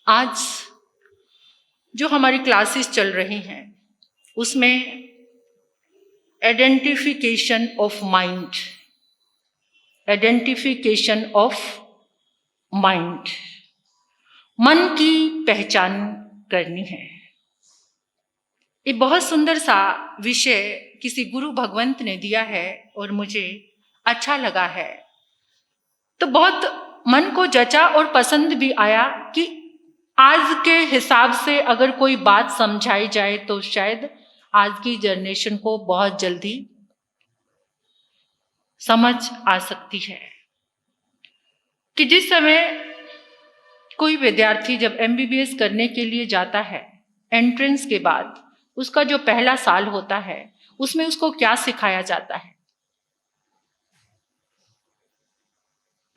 आज जो हमारी क्लासेस चल रही हैं उसमें identification of mind, identification of mind, मन की पहचान करनी है। ये बहुत सुंदर सा विषय किसी गुरु भगवंत ने दिया है और मुझे अच्छा लगा है, तो बहुत मन को जचा और पसंद भी आया कि आज के हिसाब से अगर कोई बात समझाई जाए तो शायद आज की जनरेशन को बहुत जल्दी समझ आ सकती है कि जिस समय कोई विद्यार्थी जब MBBS करने के लिए जाता है, एंट्रेंस के बाद उसका जो पहला साल होता है उसमें उसको क्या सिखाया जाता है?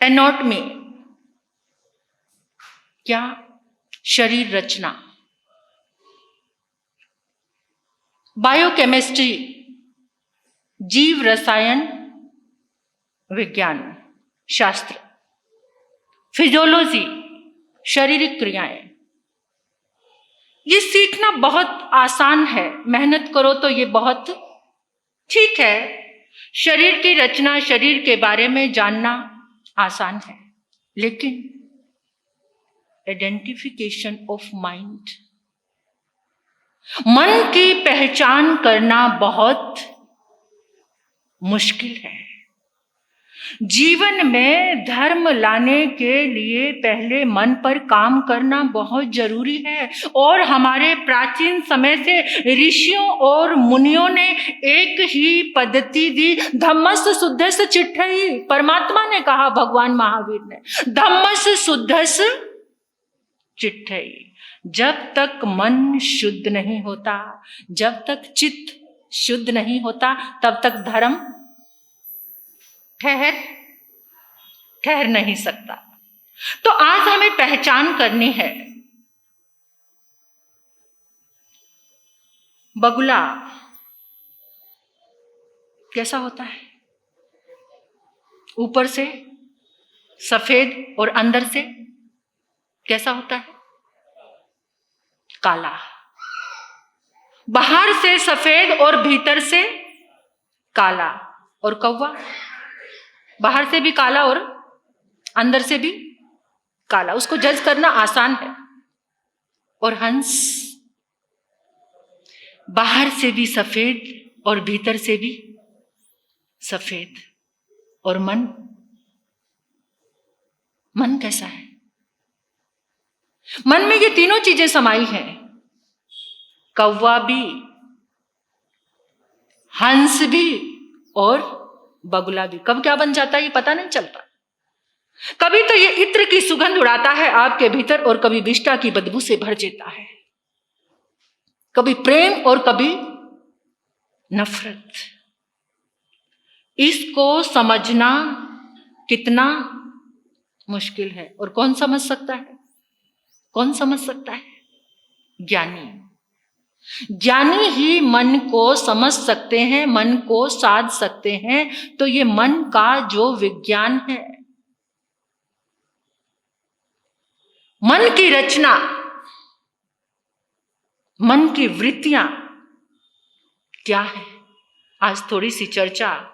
एनाटॉमी, क्या? शरीर रचना, बायोकेमिस्ट्री, जीव रसायन विज्ञान शास्त्र, फिजियोलॉजी, शारीरिक क्रियाएं। ये सीखना बहुत आसान है, मेहनत करो तो ये बहुत ठीक है। शरीर की रचना, शरीर के बारे में जानना आसान है, लेकिन आइडेंटिफिकेशन ऑफ माइंड, मन की पहचान करना बहुत मुश्किल है। जीवन में धर्म लाने के लिए पहले मन पर काम करना बहुत जरूरी है। और हमारे प्राचीन समय से ऋषियों और मुनियों ने एक ही पद्धति दी, धम्मस्य शुद्धस्य चिट्ठयी। परमात्मा ने कहा, भगवान महावीर ने, धम्मस्य शुद्धस्य चिट्ठयी। जब तक मन शुद्ध नहीं होता, जब तक चित्त शुद्ध नहीं होता, तब तक धर्म ठहर नहीं सकता। तो आज हमें पहचान करनी है। बगुला कैसा होता है? ऊपर से सफेद और अंदर से कैसा होता है? काला। बाहर से सफेद और भीतर से काला। और कौवा बाहर से भी काला और अंदर से भी काला। उसको जज करना आसान है। और हंस बाहर से भी सफेद और भीतर से भी सफेद। और मन कैसा है? मन में ये तीनों चीजें समाई हैं। कौवा भी, हंस भी और बगुला भी। कब क्या बन जाता है ये पता नहीं चलता। कभी तो ये इत्र की सुगंध उड़ाता है आपके भीतर और कभी विष्ठा की बदबू से भर देता है। कभी प्रेम और कभी नफरत। इसको समझना कितना मुश्किल है। और कौन समझ सकता है? कौन समझ सकता है? ज्ञानी। ज्ञानी ही मन को समझ सकते हैं, मन को साध सकते हैं। तो ये मन का जो विज्ञान है, मन की रचना, मन की वृत्तियां क्या है, आज थोड़ी सी चर्चा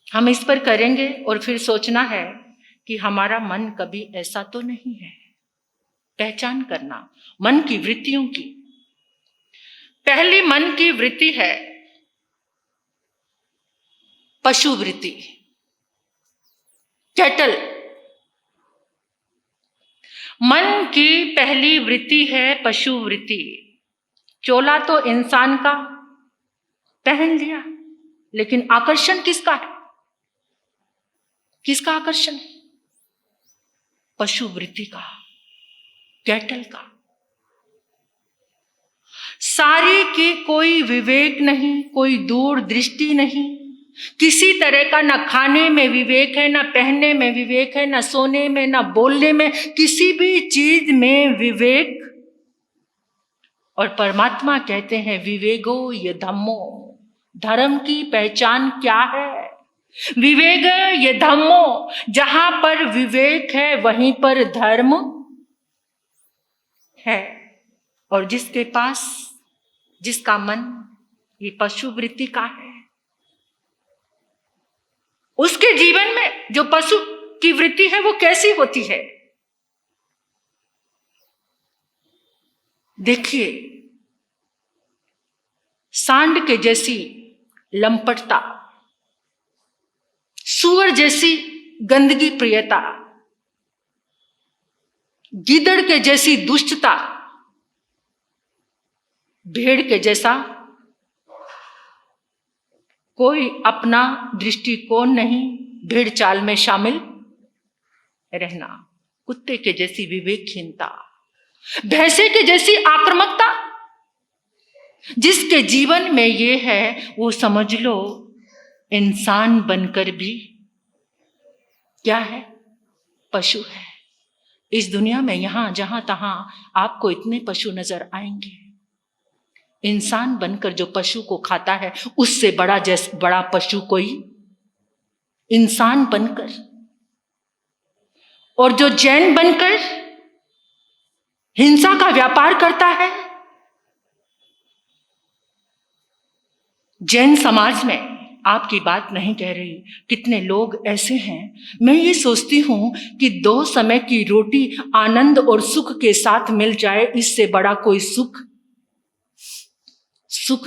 हम इस पर करेंगे। और फिर सोचना है कि हमारा मन कभी ऐसा तो नहीं है। पहचान करना मन की वृत्तियों की। पहली मन की वृत्ति है पशु वृत्ति, कैटल। मन की पहली वृत्ति है पशु वृत्ति। चोला तो इंसान का पहन लिया, लेकिन आकर्षण किसका है? किसका आकर्षण है? पशु वृत्ति का, कैटल का। सारी की कोई विवेक नहीं, कोई दूर दृष्टि नहीं, किसी तरह का। ना खाने में विवेक है, ना पहनने में विवेक है, ना सोने में, ना बोलने में, किसी भी चीज में विवेक। और परमात्मा कहते हैं विवेको ये धम्मो। धर्म की पहचान क्या है? विवेक ये धम्मो, जहां पर विवेक है वहीं पर धर्म है। और जिसके पास, जिसका मन ये पशु वृत्ति का है, उसके जीवन में जो पशु की वृत्ति है वो कैसी होती है? देखिए, सांड के जैसी लंपटता, सूअर जैसी गंदगी प्रियता, गीदड़ के जैसी दुष्टता, भेड़ के जैसा कोई अपना दृष्टिकोण नहीं, भेड़ चाल में शामिल रहना, कुत्ते के जैसी विवेकहीनता, भैंसे के जैसी आक्रामकता, जिसके जीवन में ये है वो समझ लो इंसान बनकर भी क्या है? पशु है। इस दुनिया में यहां जहां तहां आपको इतने पशु नजर आएंगे। इंसान बनकर जो पशु को खाता है उससे बड़ा पशु कोई इंसान बनकर, और जो जैन बनकर हिंसा का व्यापार करता है, जैन समाज में आपकी बात नहीं कह रही, कितने लोग ऐसे हैं। मैं ये सोचती हूं कि 2 समय की रोटी आनंद और सुख के साथ मिल जाए, इससे बड़ा कोई सुख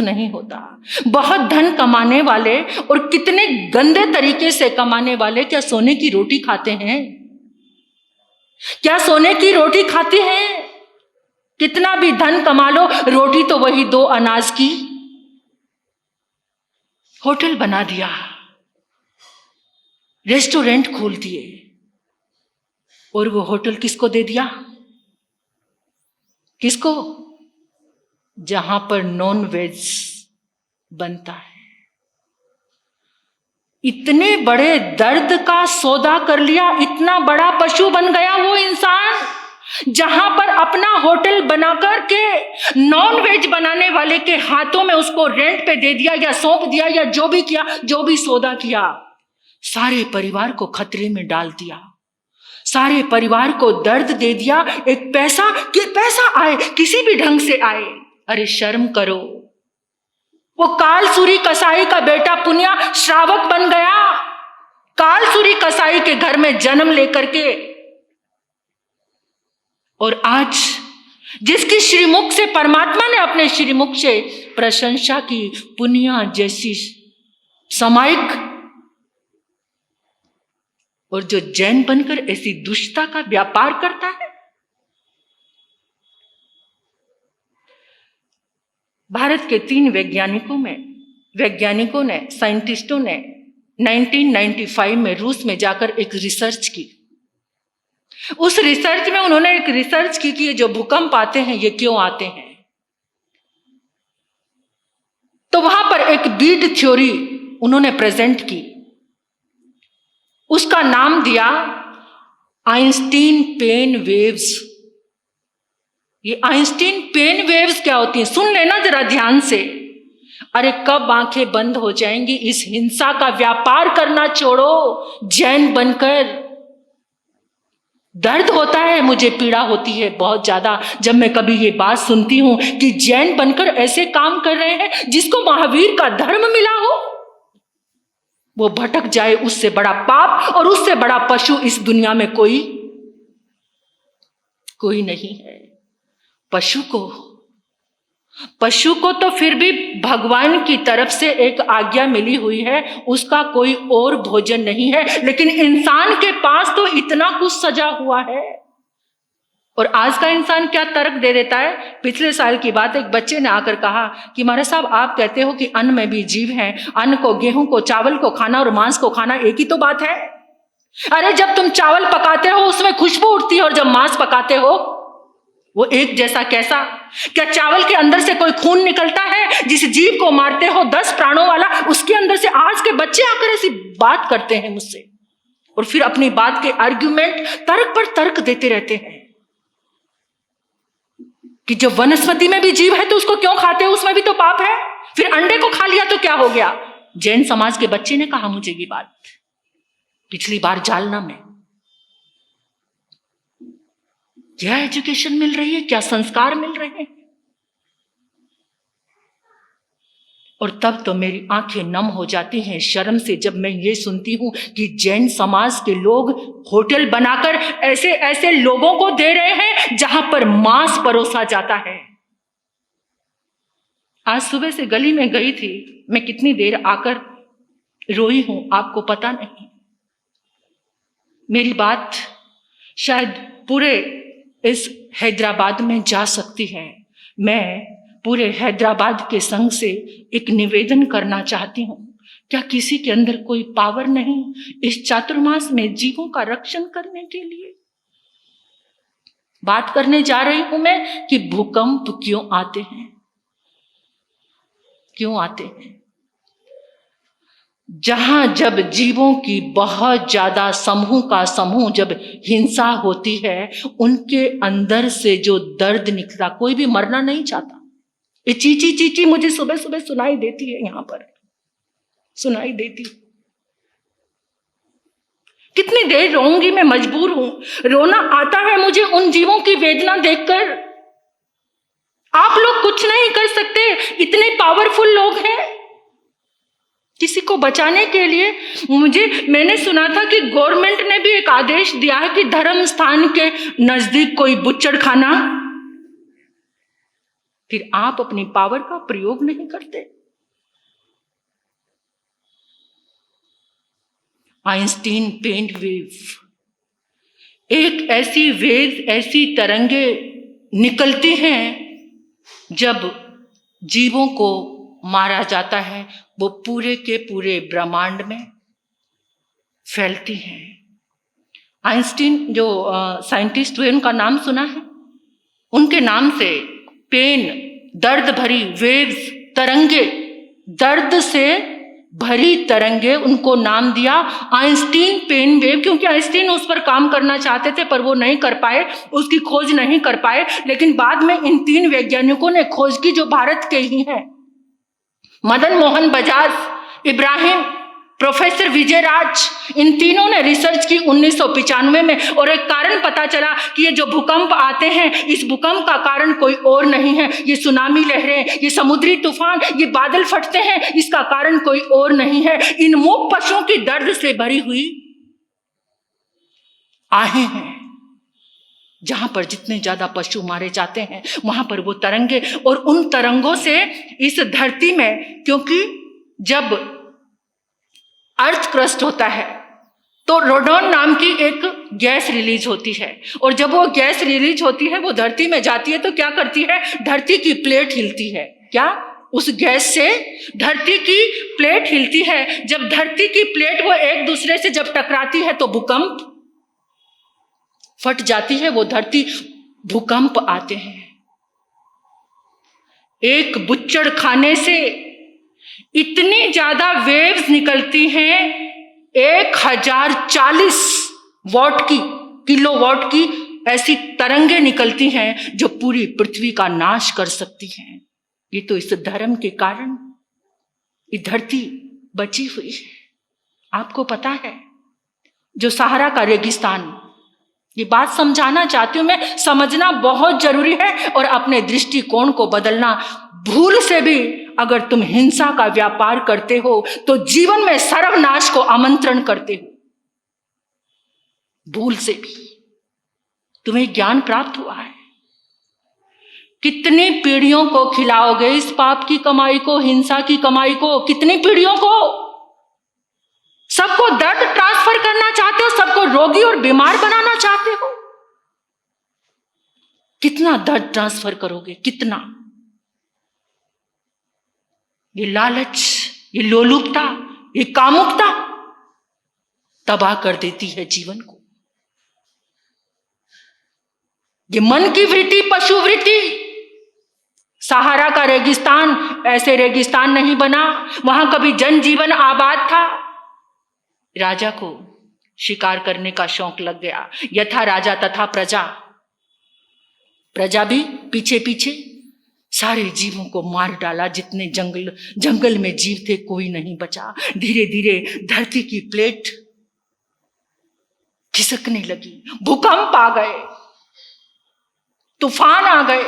नहीं होता। बहुत धन कमाने वाले और कितने गंदे तरीके से कमाने वाले क्या सोने की रोटी खाते हैं? क्या सोने की रोटी खाते हैं? कितना भी धन कमा लो, रोटी तो वही 2 अनाज की। होटल बना दिया, रेस्टोरेंट खोल दिए, और वो होटल किसको दे दिया? किसको? जहां पर नॉन वेज बनता है। इतने बड़े दर्द का सौदा कर लिया, इतना बड़ा पशु बन गया वो इंसान, जहां पर अपना होटल बनाकर के नॉन वेज बनाने वाले के हाथों में उसको रेंट पे दे दिया या सौंप दिया या जो भी किया, जो भी सौदा किया, सारे परिवार को खतरे में डाल दिया, सारे परिवार को दर्द दे दिया। एक पैसा आए, किसी भी ढंग से आए, अरे शर्म करो। वो कालसूरी कसाई का बेटा पुनिया श्रावक बन गया, कालसूरी कसाई के घर में जन्म लेकर के, और आज जिसकी श्रीमुख से परमात्मा ने अपने श्रीमुख से प्रशंसा की, पुनिया जैसी सामायिक, और जो जैन बनकर ऐसी दुष्टता का व्यापार करता है। भारत के 3 वैज्ञानिकों ने, साइंटिस्टों ने 1995 में रूस में जाकर एक रिसर्च की। उस रिसर्च में उन्होंने एक रिसर्च की कि ये जो भूकंप आते हैं ये क्यों आते हैं। तो वहां पर एक बीट थ्योरी उन्होंने प्रेजेंट की, उसका नाम दिया आइंस्टीन पेन वेव्स। ये आइंस्टीन पेन वेव्स क्या होती हैं? सुन लेना जरा ध्यान से। अरे कब आंखें बंद हो जाएंगी? इस हिंसा का व्यापार करना छोड़ो, जैन बनकर। दर्द होता है, मुझे पीड़ा होती है बहुत ज्यादा जब मैं कभी ये बात सुनती हूं कि जैन बनकर ऐसे काम कर रहे हैं जिसको महावीर का धर्म मिला हो। वो भटक जाए, उससे बड़ा पाप और उससे बड़ा पशु इस दुनिया में कोई नहीं है। पशु को तो फिर भी भगवान की तरफ से एक आज्ञा मिली हुई है, उसका कोई और भोजन नहीं है, लेकिन इंसान के पास तो इतना कुछ सजा हुआ है। और आज का इंसान क्या तर्क दे देता है। पिछले साल की बात, एक बच्चे ने आकर कहा कि महाराज साहब आप कहते हो कि अन्न में भी जीव हैं, अन्न को, गेहूं को, चावल को खाना और मांस को खाना एक ही तो बात है। अरे जब तुम चावल पकाते हो उसमें खुशबू उठती है, और जब मांस पकाते हो वो एक जैसा कैसा? क्या चावल के अंदर से कोई खून निकलता है? जिस जीव को मारते हो 10 प्राणों वाला, उसके अंदर से आज के बच्चे आकर ऐसी बात करते हैं मुझसे, और फिर अपनी बात के आर्ग्यूमेंट, तर्क पर तर्क देते रहते हैं कि जब वनस्पति में भी जीव है तो उसको क्यों खाते हो, उसमें भी तो पाप है। फिर अंडे को खा लिया तो क्या हो गया? जैन समाज के बच्चे ने कहा मुझे ये बात पिछली बार जालना में। क्या एजुकेशन मिल रही है, क्या संस्कार मिल रहे हैं। और तब तो मेरी आंखें नम हो जाती हैं शर्म से जब मैं ये सुनती हूं कि जैन समाज के लोग होटल बनाकर ऐसे ऐसे लोगों को दे रहे हैं जहां पर मांस परोसा जाता है। आज सुबह से गली में गई थी, मैं कितनी देर आकर रोई हूं आपको पता नहीं। मेरी बात शायद पूरे इस हैदराबाद में जा सकती है। मैं पूरे हैदराबाद के संघ से एक निवेदन करना चाहती हूं, क्या किसी के अंदर कोई पावर नहीं इस चातुर्मास में जीवों का रक्षण करने के लिए। बात करने जा रही हूं मैं कि भूकंप क्यों आते हैं, क्यों आते हैं। जहां जब जीवों की बहुत ज्यादा समूह का समूह जब हिंसा होती है, उनके अंदर से जो दर्द निकला, कोई भी मरना नहीं चाहता। ये चीची चीची मुझे सुबह सुबह सुनाई देती है, यहां पर सुनाई देती। कितनी देर रोऊंगी, मैं मजबूर हूं। रोना आता है मुझे उन जीवों की वेदना देखकर। आप लोग कुछ नहीं कर सकते, इतने पावरफुल लोग हैं किसी को बचाने के लिए। मैंने सुना था कि गवर्नमेंट ने भी एक आदेश दिया है कि धर्म स्थान के नजदीक कोई बुच्चड़ खाना, फिर आप अपनी पावर का प्रयोग नहीं करते। आइंस्टीन पेंट वेव, एक ऐसी वेव, ऐसी तरंगे निकलती हैं जब जीवों को मारा जाता है, वो पूरे के पूरे ब्रह्मांड में फैलती हैं। आइंस्टीन जो साइंटिस्ट हुए, उनका नाम सुना है? उनके नाम से पेन, दर्द भरी वेव्स, तरंगे, दर्द से भरी तरंगे, उनको नाम दिया आइंस्टीन पेन वेव, क्योंकि आइंस्टीन उस पर काम करना चाहते थे पर वो नहीं कर पाए, उसकी खोज नहीं कर पाए। लेकिन बाद में इन 3 वैज्ञानिकों ने खोज की जो भारत के ही हैं, मदन मोहन बजाज, इब्राहिम, प्रोफेसर विजय राज, इन तीनों ने रिसर्च की 1995 में, और एक कारण पता चला कि ये जो भूकंप आते हैं, इस भूकंप का कारण कोई और नहीं है, ये सुनामी लहरें, ये समुद्री तूफान, ये बादल फटते हैं, इसका कारण कोई और नहीं है, इन मूक पशुओं की दर्द से भरी हुई आहें हैं। जहां पर जितने ज्यादा पशु मारे जाते हैं, वहां पर वो तरंगे, और उन तरंगों से इस धरती में, क्योंकि जब अर्थ क्रस्ट होता है तो रोडोन नाम की एक गैस रिलीज होती है, और जब वो गैस रिलीज होती है, वो धरती में जाती है तो क्या करती है, धरती की प्लेट हिलती है। क्या? उस गैस से धरती की प्लेट हिलती है। जब धरती की प्लेट वो एक दूसरे से जब टकराती है तो भूकंप फट जाती है, वो धरती, भूकंप आते हैं। एक बुच्चड़ खाने से इतनी ज्यादा वेव्स निकलती हैं, 1040 वॉट की, किलोवाट की ऐसी तरंगे निकलती हैं जो पूरी पृथ्वी का नाश कर सकती हैं। ये तो इस धर्म के कारण ये धरती बची हुई है। आपको पता है, जो सहारा का रेगिस्तान, ये बात समझाना चाहती हूं मैं, समझना बहुत जरूरी है, और अपने दृष्टिकोण को बदलना। भूल से भी अगर तुम हिंसा का व्यापार करते हो तो जीवन में सर्वनाश को आमंत्रण करते हो। भूल से भी तुम्हें ज्ञान प्राप्त हुआ है, कितनी पीढ़ियों को खिलाओगे इस पाप की कमाई को, हिंसा की कमाई को? कितनी पीढ़ियों को? सबको दर्द ट्रांसफर करना चाहते हो, सबको रोगी और बीमार बनाना चाहते हो। कितना दर्द ट्रांसफर करोगे, कितना? ये लालच, ये लोलुपता, ये कामुकता तबाह कर देती है जीवन को। ये मन की वृत्ति, पशु वृत्ति। सहारा का रेगिस्तान ऐसे रेगिस्तान नहीं बना, वहां कभी जनजीवन आबाद था। राजा को शिकार करने का शौक लग गया। यथा राजा तथा प्रजा, प्रजा भी पीछे पीछे। सारे जीवों को मार डाला, जितने जंगल में जीव थे कोई नहीं बचा। धीरे धीरे धरती की प्लेट खिसकने लगी, भूकंप आ गए, तूफान आ गए,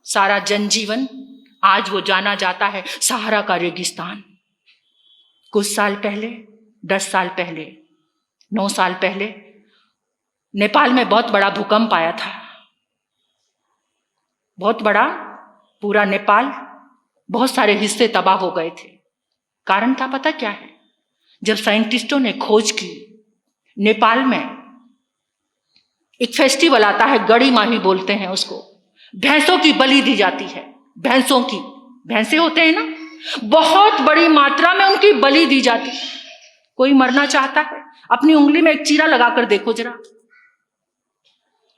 सारा जनजीवन आज वो जाना जाता है सहारा का रेगिस्तान। कुछ साल पहले, 10 साल पहले, 9 साल पहले नेपाल में बहुत बड़ा भूकंप आया था, बहुत बड़ा, पूरा नेपाल, बहुत सारे हिस्से तबाह हो गए थे। कारण था पता क्या है? जब साइंटिस्टों ने खोज की, नेपाल में एक फेस्टिवल आता है, गड़ी माही बोलते हैं उसको, भैंसों की बलि दी जाती है। भैंसों की, भैंसे होते हैं ना, बहुत बड़ी मात्रा में उनकी बलि दी जाती है। कोई मरना चाहता है, अपनी उंगली में एक चीरा लगाकर देखो जरा।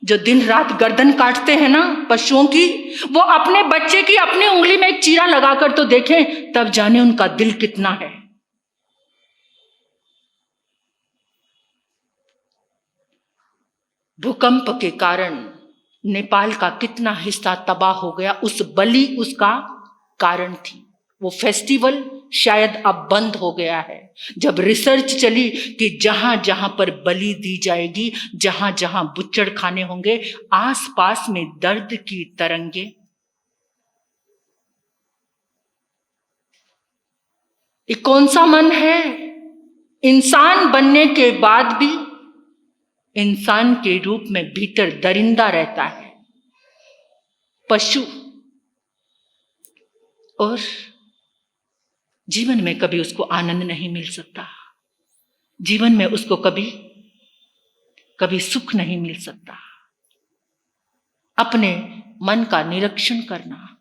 जो दिन रात गर्दन काटते हैं ना पशुओं की, वो अपने बच्चे की अपनी उंगली में एक चीरा लगाकर तो देखें, तब जाने उनका दिल कितना है। भूकंप के कारण नेपाल का कितना हिस्सा तबाह हो गया, उस बलि उसका कारण थी। वो फेस्टिवल शायद अब बंद हो गया है। जब रिसर्च चली कि जहां जहां पर बलि दी जाएगी, जहां जहां बुच्चड़ खाने होंगे, आसपास में दर्द की तरंगे। ये कौन सा मन है? इंसान बनने के बाद भी इंसान के रूप में भीतर दरिंदा रहता है, पशु। और जीवन में कभी उसको आनंद नहीं मिल सकता, जीवन में उसको कभी सुख नहीं मिल सकता। अपने मन का निरीक्षण करना,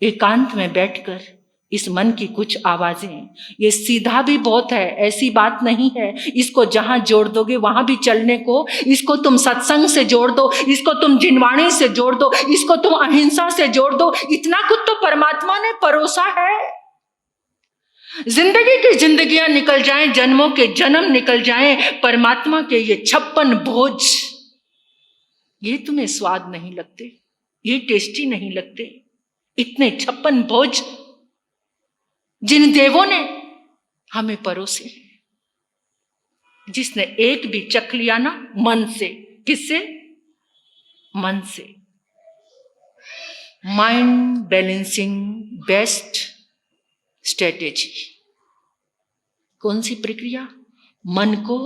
एकांत में बैठकर इस मन की कुछ आवाजें, ये सीधा भी बहुत है, ऐसी बात नहीं है। इसको जहां जोड़ दोगे वहां भी चलने को, इसको तुम सत्संग से जोड़ दो, इसको तुम जिनवाणी से जोड़ दो, इसको तुम अहिंसा से जोड़ दो, इतना कुछ तो परमात्मा ने परोसा है। जिंदगी की जिंदगियां निकल जाएं, जन्मों के जन्म निकल जाएं, परमात्मा के ये 56 भोज, ये तुम्हें स्वाद नहीं लगते, ये टेस्टी नहीं लगते। इतने 56 भोज जिन देवों ने हमें परोसे, जिसने एक भी चख लिया ना मन से। किससे? मन से। Mind balancing best strategy. कौन सी प्रक्रिया? मन को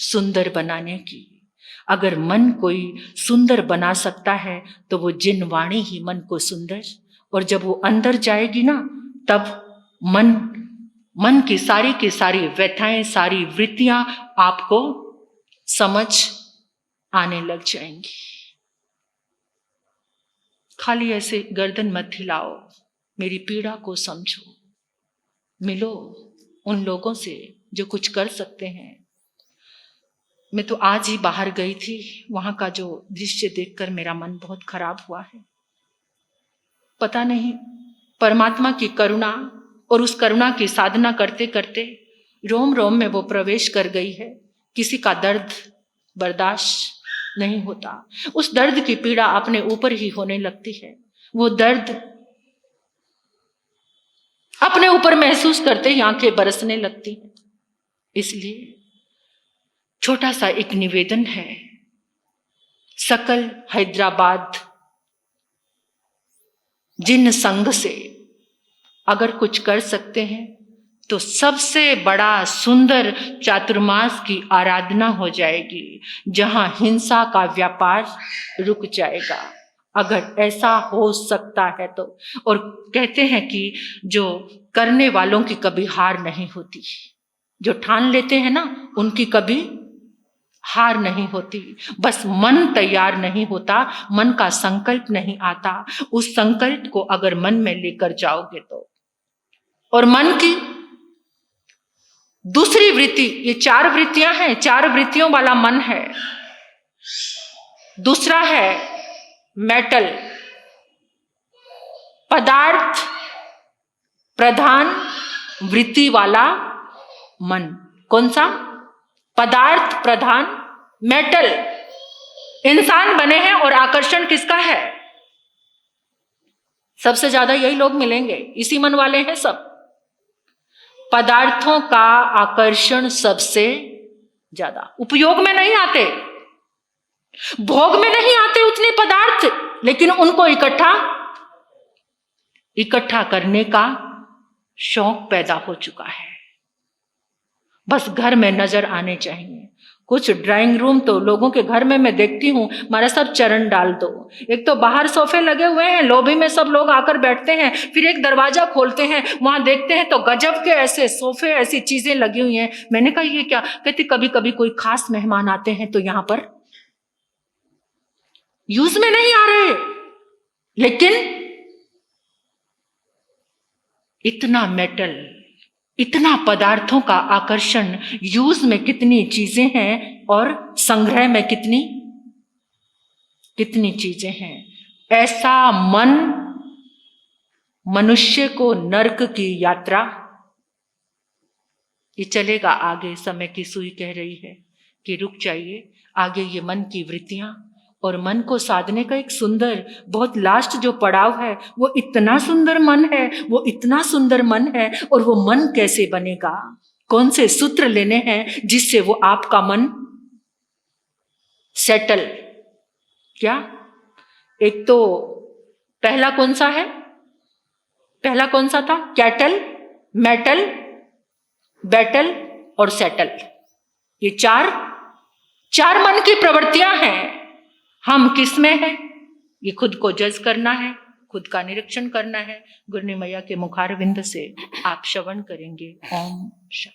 सुंदर बनाने की। अगर मन कोई सुंदर बना सकता है तो वो जिनवाणी ही मन को सुंदर, और जब वो अंदर जाएगी ना, तब मन की सारी व्यथाएं, सारी वृत्तियां आपको समझ आने लग जाएंगी। खाली ऐसे गर्दन मत हिलाओ, मेरी पीड़ा को समझो, मिलो उन लोगों से जो कुछ कर सकते हैं। मैं तो आज ही बाहर गई थी, वहां का जो दृश्य देखकर मेरा मन बहुत खराब हुआ है। पता नहीं, परमात्मा की करुणा और उस करुणा की साधना करते करते रोम रोम में वो प्रवेश कर गई है। किसी का दर्द बर्दाश्त नहीं होता, उस दर्द की पीड़ा अपने ऊपर ही होने लगती है। वो दर्द अपने ऊपर महसूस करते ही आंखें बरसने लगती हैं। इसलिए छोटा सा एक निवेदन है, सकल हैदराबाद जिन संघ से अगर कुछ कर सकते हैं तो सबसे बड़ा सुंदर चातुर्मास की आराधना हो जाएगी, जहां हिंसा का व्यापार रुक जाएगा। अगर ऐसा हो सकता है तो। और कहते हैं कि जो करने वालों की कभी हार नहीं होती, जो ठान लेते हैं ना, उनकी कभी हार नहीं होती। बस मन तैयार नहीं होता, मन का संकल्प नहीं आता। उस संकल्प को अगर मन में लेकर जाओगे तो, और मन की दूसरी वृत्ति, ये 4 वृत्तियां हैं, 4 वृत्तियों वाला मन है। दूसरा है मेटल, पदार्थ प्रधान वृत्ति वाला मन। कौन सा? पदार्थ प्रधान, मेटल। इंसान बने हैं और आकर्षण किसका है? सबसे ज्यादा यही लोग मिलेंगे, इसी मन वाले हैं सब। पदार्थों का आकर्षण सबसे ज्यादा, उपयोग में नहीं आते, भोग में नहीं आते उतने पदार्थ, लेकिन उनको इकट्ठा करने का शौक पैदा हो चुका है। बस घर में नजर आने चाहिए। कुछ ड्राइंग रूम तो लोगों के घर में मैं देखती हूँ, हमारा सब चरण डाल दो। एक तो बाहर सोफे लगे हुए हैं, लॉबी में सब लोग आकर बैठते हैं, फिर एक दरवाजा खोलते हैं, वहां देखते हैं तो गजब के ऐसे सोफे, ऐसी चीजें लगी हुई हैं। मैंने कहा ये क्या? कहती कभी कभी कोई खास मेहमान आते हैं तो यहां पर यूज में नहीं आ रहे, लेकिन इतना मेटल, इतना पदार्थों का आकर्षण, यूज में कितनी चीजें हैं और संग्रह में कितनी चीजें हैं। ऐसा मन मनुष्य को नरक की यात्रा, ये चलेगा आगे। समय की सुई कह रही है कि रुक जाइए, आगे ये मन की वृत्तियां और मन को साधने का एक सुंदर, बहुत लास्ट जो पड़ाव है, वो इतना सुंदर मन है, वो इतना सुंदर मन है। और वो मन कैसे बनेगा, कौन से सूत्र लेने हैं जिससे वो आपका मन सेटल। क्या एक तो पहला कौन सा है, पहला कौन सा था? कैटल, मेटल, बैटल और सेटल। ये चार मन की प्रवृत्तियां हैं। हम किस में हैं, ये खुद को जज करना है, खुद का निरीक्षण करना है। गुरनी मैया के मुखारविंद से आप श्रवण करेंगे। ओम शांति।